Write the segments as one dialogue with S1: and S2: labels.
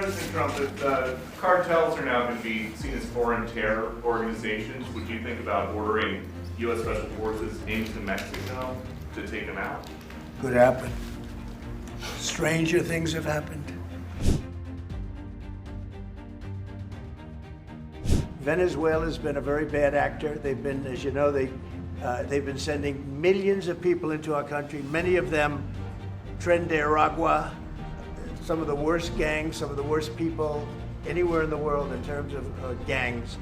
S1: President Trump, if cartels are now going to be seen as foreign terror organizations, would you think about ordering U.S. Special Forces into Mexico to take them out?
S2: Could happen. Stranger things have happened. Venezuela's been a very bad actor. They've been, as you know, they've been sending millions of people into our country, many of them Tren de Aragua, some of the worst gangs, some of the worst people anywhere in the world in terms of gangs.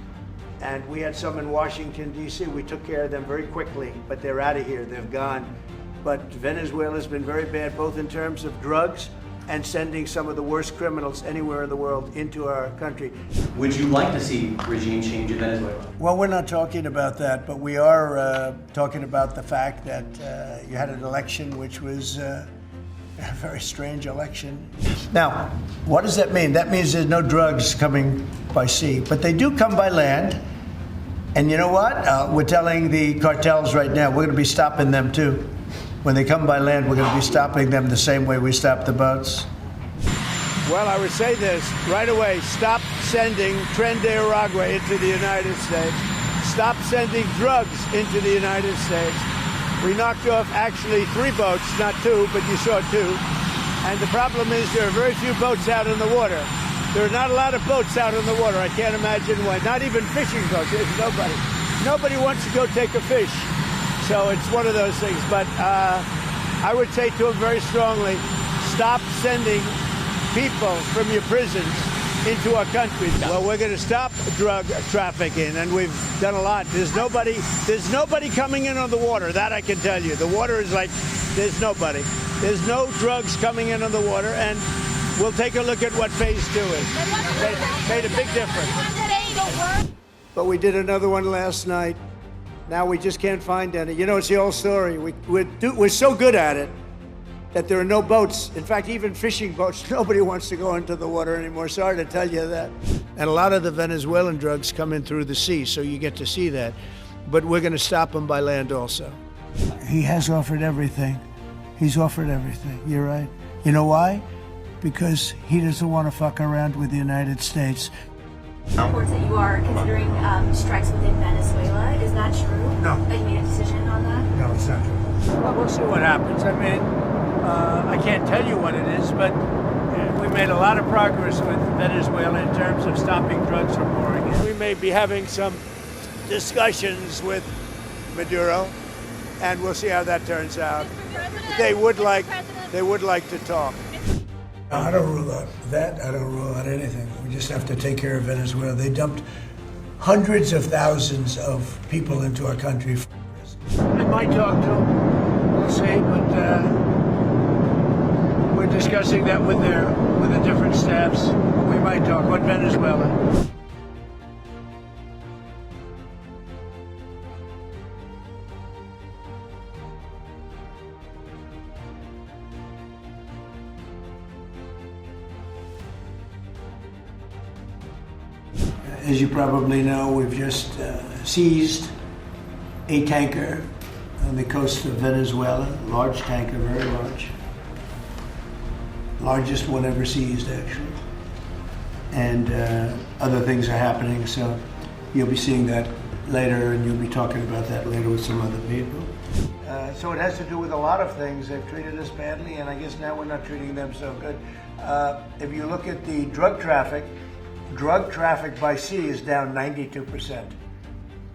S2: And we had some in Washington, D.C. We took care of them very quickly, but they're out of here, they've gone. But Venezuela's been very bad, both in terms of drugs and sending some of the worst criminals anywhere in the world into our country.
S3: Would you like to see regime change in Venezuela?
S2: Well, we're not talking about that, but we are talking about the fact that you had an election which was a very strange election. Now, what does that mean? That means there's no drugs coming by sea, but they do come by land. And you know what? We're telling the cartels right now, we're going to be stopping them too. When they come by land, we're going to be stopping them the same way we stop the boats. Well, I would say this right away. Stop sending Tren de Aragua into the United States. Stop sending drugs into the United States. We knocked off actually 3 boats, not 2, but you saw 2. And the problem is there are very few boats out in the water. There are not a lot of boats out in the water. I can't imagine why. Not even fishing boats. There's nobody. Nobody wants to go take a fish. So it's one of those things. But I would say to him very strongly, stop sending people from your prisons into our country. Well, we're going to stop drug trafficking, and we've done a lot. There's nobody coming in on the water. That I can tell you. The water is like, there's nobody. There's no drugs coming in on the water, and we'll take a look at what phase 2 is. Made a big difference. But we did another one last night. Now we just can't find any. You know, it's the old story. We're so good at it that there are no boats. In fact, even fishing boats, nobody wants to go into the water anymore. Sorry to tell you that. And a lot of the Venezuelan drugs come in through the sea, so you get to see that. But we're going to stop them by land also. He has offered everything. He's offered everything. You're right. You know why? Because he doesn't want to fuck around with the United States.
S4: Reports that you are considering strikes within Venezuela. Is that true?
S2: No.
S4: That you made a decision on that?
S2: No, it's not true. Well, we'll see what happens. I mean, I can't tell you what it is, but we made a lot of progress with Venezuela in terms of stopping drugs from pouring in. We may be having some discussions with Maduro, and we'll see how that turns out. They would like to talk. I don't rule out that. I don't rule out anything. We just have to take care of Venezuela. They dumped hundreds of thousands of people into our country. I might talk to them. We'll see, but we're discussing that with the different staffs. We might talk about Venezuela. As you probably know, we've just seized a tanker on the coast of Venezuela, large tanker, very large. Largest one ever seized, actually. And other things are happening, so you'll be seeing that later, and you'll be talking about that later with some other people. So it has to do with a lot of things. They've treated us badly, and I guess now we're not treating them so good. If you look at the drug traffic by sea is down 92%.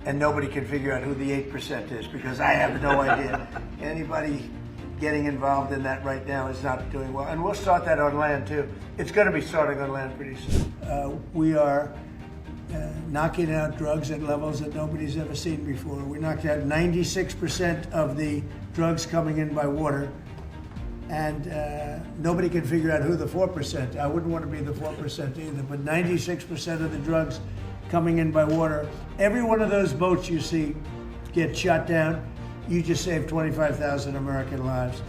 S2: And nobody can figure out who the 8% is, because I have no idea. Anybody getting involved in that right now is not doing well. And we'll start that on land too. It's going to be starting on land pretty soon. We are knocking out drugs at levels that nobody's ever seen before. We knocked out 96% of the drugs coming in by water. And nobody can figure out who the 4%. I wouldn't want to be the 4% either, but 96% of the drugs coming in by water. Every one of those boats you see get shot down, you just saved 25,000 American lives.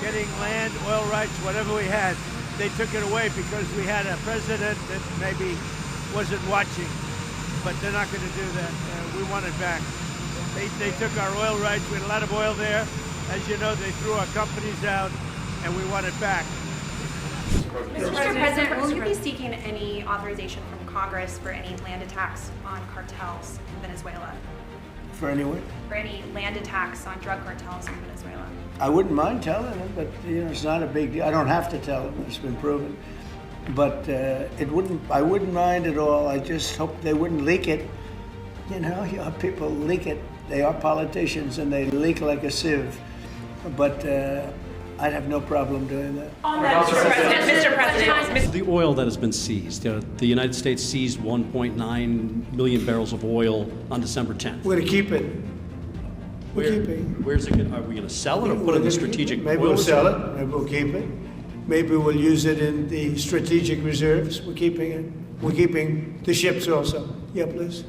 S2: Getting land, oil rights, whatever we had, they took it away because we had a president that maybe wasn't watching. but they're not going to do that. We want it back. They took our oil rights. We had a lot of oil there. As you know, they threw our companies out, and we want it back.
S5: Mr. President, will you be seeking any authorization from Congress for any land attacks on cartels in Venezuela?
S2: For anyone?
S5: For any land attacks on drug cartels in Venezuela?
S2: I wouldn't mind telling them, but it's not a big deal. I don't have to tell them. It's been proven. But I wouldn't mind at all. I just hope they wouldn't leak it. Your people leak it. They are politicians and they leak like a sieve. But I'd have no problem doing that.
S6: Mr. President.
S7: The oil that has been seized. The United States seized 1.9 million barrels of oil on December 10th.
S2: We're going to keep it. We're keeping.
S7: Where's it? Are we going to sell it or put it in the strategic?
S2: Maybe we'll sell it. Maybe we'll keep it. Maybe we'll use it in the strategic reserves. We're keeping it. We're keeping the ships also. Yeah, please.